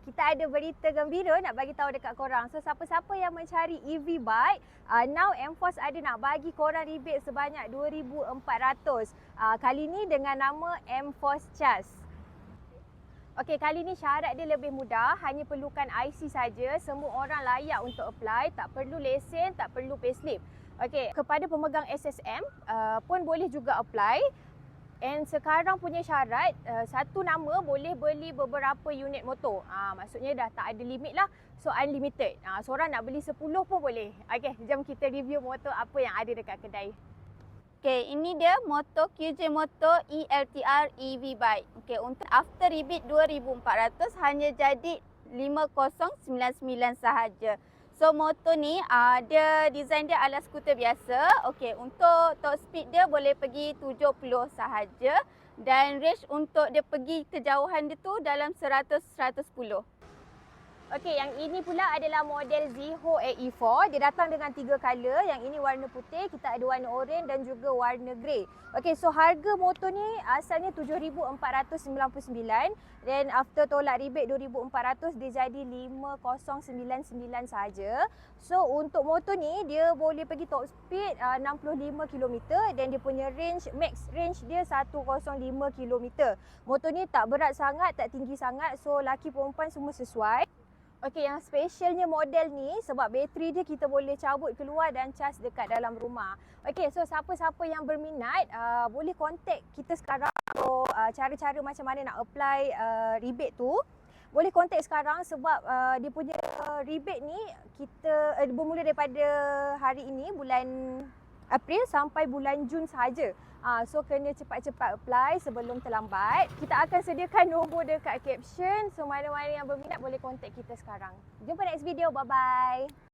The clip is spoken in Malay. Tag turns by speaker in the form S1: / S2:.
S1: kita ada berita gembira nak bagi tahu dekat korang. So siapa-siapa yang mencari EV bike, now MFOS ada nak bagi korang rebate sebanyak 2,400. Kali ni dengan nama MFOS Charge. Okey, kali ni syarat dia lebih mudah, hanya perlukan IC saja. Semua orang layak untuk apply, tak perlu lesen, tak perlu payslip. Okey, kepada pemegang SSM pun boleh juga apply. And sekarang punya syarat, satu nama boleh beli beberapa unit motor. Maksudnya dah tak ada limit lah. So unlimited. Seorang nak beli 10 pun boleh. Okey, jom kita review motor apa yang ada dekat kedai.
S2: Okay, ini dia motor QJ Motor ELTR EV bike. Okay, untuk after rebate 2,400 hanya jadi 5,099 sahaja. So motor ni dia design dia ala skuter biasa. Okey, untuk top speed dia boleh pergi 70 sahaja dan range untuk dia pergi kejauhan dia tu dalam 100-110.
S1: Okey, yang ini pula adalah model Ziho AE4. Dia datang dengan 3 color. Yang ini warna putih, kita ada warna oranye dan juga warna grey. Okey, so harga motor ni asalnya 7,499. Then after tolak rebate 2,400 dia jadi 5,099 saja. So untuk motor ni dia boleh pergi top speed 65 km dan dia punya range, max range dia 105 km. Motor ni tak berat sangat, tak tinggi sangat. So laki perempuan semua sesuai. Okey, yang specialnya model ni sebab bateri dia kita boleh cabut keluar dan cas dekat dalam rumah. Okey, so siapa-siapa yang berminat boleh contact kita sekarang. So cara-cara macam mana nak apply rebate tu boleh contact sekarang sebab dia punya rebate ni kita bermula daripada hari ini bulan April sampai bulan Jun sahaja. So kena cepat-cepat apply sebelum terlambat. Kita akan sediakan nombor dekat caption. So mana-mana yang berminat boleh contact kita sekarang. Jumpa next video. Bye-bye.